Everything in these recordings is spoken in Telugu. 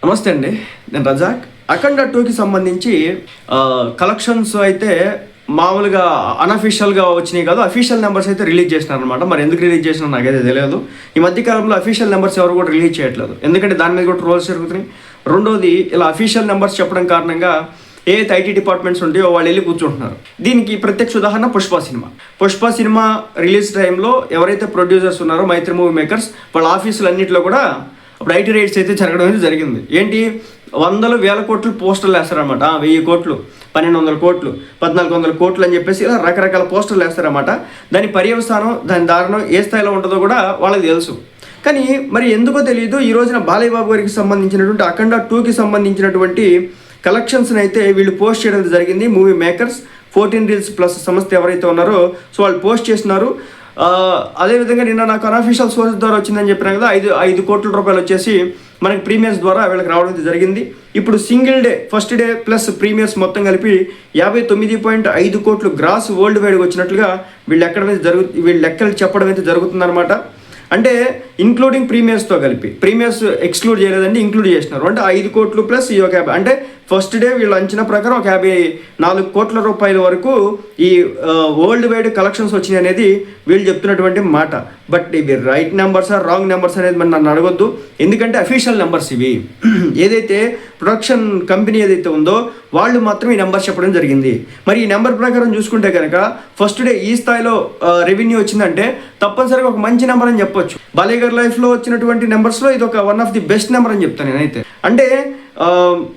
నమస్తే అండి, నేను రజాక్. అఖండ 2కి సంబంధించి కలెక్షన్స్ అయితే మామూలుగా అన్అఫీషియల్గా వచ్చినాయి కాదు, అఫీషియల్ నెంబర్స్ అయితే రిలీజ్ చేసినారనమాట. మరి ఎందుకు రిలీజ్ చేసినా నాకైతే తెలియదు. ఈ మధ్యకాలంలో అఫీషియల్ నెంబర్స్ ఎవరు కూడా రిలీజ్ చేయట్లేదు, ఎందుకంటే దాని మీద కూడా ట్రోల్స్ జరుగుతున్నాయి. రెండోది, ఇలా అఫీషియల్ నెంబర్స్ చెప్పడం కారణంగా ఏదైతే ఐటీ డిపార్ట్మెంట్స్ ఉంటాయో వాళ్ళు వెళ్ళి కూర్చుంటున్నారు. దీనికి ప్రత్యక్ష ఉదాహరణ పుష్ప సినిమా రిలీజ్ టైంలో ఎవరైతే ప్రొడ్యూసర్స్ ఉన్నారో మైత్రి మూవీ మేకర్స్ వాళ్ళ ఆఫీసులు అన్నింటిలో కూడా అప్పుడు ఐటీ రైట్స్ అయితే జరగడం అయితే జరిగింది. ఏంటి, వందలు వేల కోట్లు పోస్టర్లు వేస్తారన్నమాట. 1000 కోట్లు, 1200 కోట్లు, 1400 కోట్లు అని చెప్పేసి ఇలా రకరకాల పోస్టర్లు వేస్తారన్నమాట. దాని పర్యవసానం, దాని దారుణం ఏ స్థాయిలో ఉంటుందో కూడా వాళ్ళకి తెలుసు. కానీ మరి ఎందుకో తెలియదు, ఈ రోజున బాలయ్య బాబు గారికి సంబంధించినటువంటి అఖండ 2కి సంబంధించినటువంటి కలెక్షన్స్ని అయితే వీళ్ళు పోస్ట్ చేయడం జరిగింది. మూవీ మేకర్స్ 14 Reels Plus సంస్థ ఎవరైతే ఉన్నారో సో వాళ్ళు పోస్ట్ చేస్తున్నారు. అదేవిధంగా నిన్న నాకు అన్అఫీషియల్ సోర్స్ ద్వారా వచ్చిందని చెప్పినా కదా, 5 కోట్ల రూపాయలు వచ్చేసి మనకి ప్రీమియర్స్ ద్వారా వీళ్ళకి రావడం జరిగింది. ఇప్పుడు single day, first day plus premieres మొత్తం కలిపి 59.5 కోట్లు గ్రాస్ వరల్డ్ వైడ్గా వచ్చినట్లుగా వీళ్ళు లెక్కలు చెప్పడం అయితే జరుగుతుందన్నమాట. అంటే ఇంక్లూడింగ్ ప్రీమియర్స్తో కలిపి, ప్రీమియర్స్ ఎక్స్క్లూడ్ చేయలేదండి, ఇంక్లూడ్ చేసినారు. అంటే 5 కోట్లు ప్లస్ ఈ ఒక 50, అంటే ఫస్ట్ డే వీళ్ళు అంచనా ప్రకారం ఒక 54 కోట్ల రూపాయల వరకు ఈ వరల్డ్ వైడ్ కలెక్షన్స్ వచ్చినాయి అనేది వీళ్ళు చెప్తున్నటువంటి మాట. బట్ ఇవి రైట్ నెంబర్సా రాంగ్ నెంబర్స్ అనేది మరి నన్ను అడగొద్దు, ఎందుకంటే అఫీషియల్ నెంబర్స్ ఇవి. ఏదైతే ప్రొడక్షన్ కంపెనీ ఏదైతే ఉందో వాళ్ళు మాత్రం ఈ నెంబర్ చెప్పడం జరిగింది. మరి ఈ నెంబర్ ప్రకారం చూసుకుంటే కనుక ఫస్ట్ డే ఈ స్థాయిలో రెవెన్యూ వచ్చిందంటే తప్పనిసరిగా ఒక మంచి నెంబర్ అని చెప్పొచ్చు. బాలయ్య గారి లైఫ్లో వచ్చినటువంటి నెంబర్స్లో ఇది ఒక one of the best number అని చెప్తాను నేనైతే. అంటే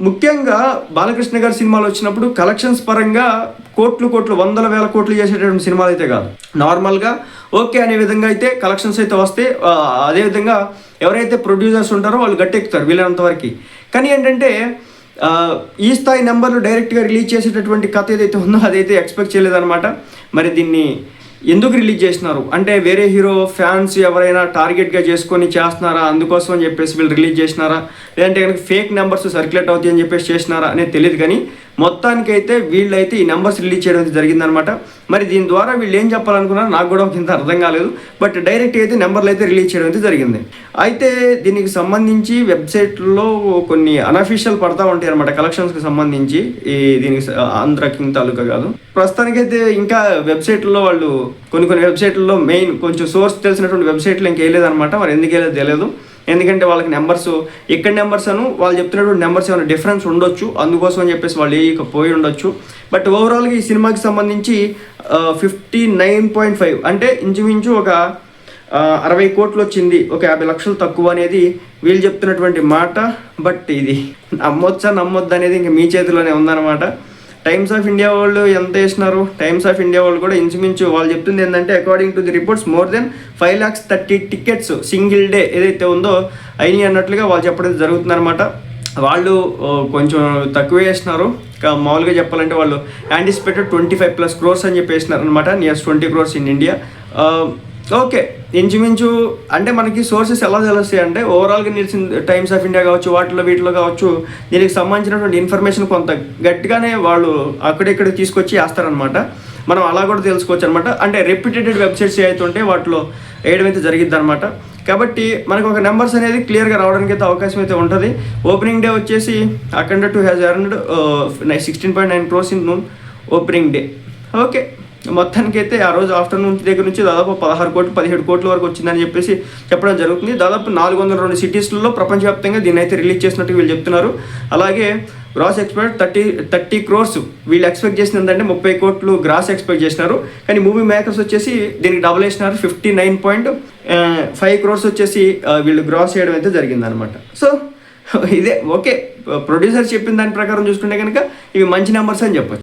ముఖ్యంగా బాలకృష్ణ గారి సినిమాలు వచ్చినప్పుడు కలెక్షన్స్ పరంగా కోట్లు వందల వేల కోట్లు చేసేటటువంటి సినిమాలు అయితే కాదు, నార్మల్గా ఓకే అనే విధంగా అయితే కలెక్షన్స్ అయితే వస్తే, అదేవిధంగా ఎవరైతే ప్రొడ్యూసర్స్ ఉంటారో వాళ్ళు గట్టెక్కుతారు వీళ్ళంత వరకు. కానీ ఏంటంటే ఈ స్థాయి నెంబర్లు డైరెక్ట్గా రిలీజ్ చేసేటటువంటి కథ ఏదైతే ఉందో అదైతే ఎక్స్పెక్ట్ చేయలేదన్నమాట. మరి దీన్ని ఎందుకు రిలీజ్ చేసినారు అంటే వేరే హీరో ఫ్యాన్స్ ఎవరైనా టార్గెట్గా చేసుకొని చేస్తున్నారా, అందుకోసం అని చెప్పేసి వీళ్ళు రిలీజ్ చేసినారా, లేదంటే కనుక ఫేక్ నెంబర్స్ సర్క్యులేట్ అవుతాయి అని చెప్పేసి చేసినారా అనేది తెలియదు. కానీ మొత్తానికైతే వీళ్ళైతే ఈ నెంబర్స్ రిలీజ్ చేయడం జరిగిందనమాట. మరి దీని ద్వారా వీళ్ళు ఏం చెప్పాలనుకున్నారో నాకు కూడా ఇంత అర్థం కాలేదు. బట్ డైరెక్ట్ అయితే నెంబర్లు అయితే రిలీజ్ చేయడం అయితే జరిగింది. అయితే దీనికి సంబంధించి వెబ్సైట్లో కొన్ని అన్అఫీషియల్ పడతా ఉంటాయి అనమాట కలెక్షన్స్కి సంబంధించి. దీనికి ఆంధ్ర కింగ్ తాలూకా కాదు, ప్రస్తుతానికైతే ఇంకా వెబ్సైట్లో వాళ్ళు కొన్ని వెబ్సైట్లలో మెయిన్ కొంచెం సోర్స్ తెలిసినటువంటి వెబ్సైట్లు ఇంక వేయలేదన్నమాట. మరి ఎందుకు వేయలేదు తెలియదు, ఎందుకంటే వాళ్ళకి నెంబర్స్ ఇక్కడ నెంబర్స్ వాళ్ళు చెప్తున్నటువంటి నెంబర్స్ ఏమైనా డిఫరెన్స్ ఉండొచ్చు, అందుకోసం అని చెప్పేసి వాళ్ళు పోయి ఉండొచ్చు. బట్ ఓవరాల్గా ఈ సినిమాకి సంబంధించి 59.5 అంటే ఇంచుమించు ఒక 60 కోట్లు వచ్చింది, ఒక 50 లక్షలు తక్కువ అనేది వీళ్ళు చెప్తున్నటువంటి మాట. బట్ ఇది నమ్మొద్దు అనేది ఇంక మీ చేతిలోనే ఉందన్నమాట. టైమ్స్ ఆఫ్ ఇండియా వాళ్ళు ఎంత వేసినారు, టైమ్స్ ఆఫ్ ఇండియా వాళ్ళు కూడా ఇంచుమించు వాళ్ళు చెప్తుంది ఏంటంటే according to the reports more than 5,30,000 tickets single day ఏదైతే ఉందో అయినాయి అన్నట్లుగా వాళ్ళు చెప్పడం జరుగుతుందన్నమాట. వాళ్ళు కొంచెం తక్కువే వేసినారు. మామూలుగా చెప్పాలంటే వాళ్ళు యాంటిసిపేటెడ్ 25+ crores అని చెప్పి వేసినారు అనమాట, nears 20 crores in India. Okay, ఇంచుమించు అంటే మనకి సోర్సెస్ ఎలా తెలుస్తాయి అంటే ఓవరాల్గా నిలిచిన టైమ్స్ ఆఫ్ ఇండియా కావచ్చు, వీటిలో కావచ్చు, దీనికి సంబంధించినటువంటి ఇన్ఫర్మేషన్ కొంత గట్టిగానే వాళ్ళు అక్కడెక్కడ తీసుకొచ్చి వేస్తారనమాట. మనం అలా కూడా తెలుసుకోవచ్చు అనమాట. అంటే రెప్యూటెడ్ వెబ్సైట్స్ ఏవైతే ఉంటే వాటిలో వేయడం అయితే జరిగిద్ది అనమాట. కాబట్టి మనకు ఒక నెంబర్స్ అనేది క్లియర్గా రావడానికి అయితే అవకాశం అయితే ఉంటుంది. ఓపెనింగ్ డే వచ్చేసి అఖండ 2 has earned 16.9 crores in opening day. Okay, మొత్తానికి అయితే ఆ రోజు ఆఫ్టర్నూన్ దగ్గర నుంచి దాదాపు 16 కోట్లు 17 కోట్ల వరకు వచ్చిందని చెప్పేసి చెప్పడం జరుగుతుంది. దాదాపు 402 సిటీస్లలో ప్రపంచవ్యాప్తంగా దీన్ని అయితే రిలీజ్ చేసినట్టు వీళ్ళు చెప్తున్నారు. అలాగే గ్రాస్ ఎక్స్పెక్ట్ 30 crores వీళ్ళు ఎక్స్పెక్ట్ చేసింది ఏంటంటే 30 కోట్లు గ్రాస్ ఎక్స్పెక్ట్ చేసినారు. కానీ మూవీ మేకర్స్ వచ్చేసి దీనికి డబుల్ వేసినారు, 59.5 crores వచ్చేసి వీళ్ళు గ్రాస్ చేయడం అయితే జరిగిందనమాట. సో ఇదే ఓకే, ప్రొడ్యూసర్ చెప్పిన దాని ప్రకారం చూసుకుంటే కనుక ఇవి మంచి నెంబర్స్ అని చెప్పచ్చు.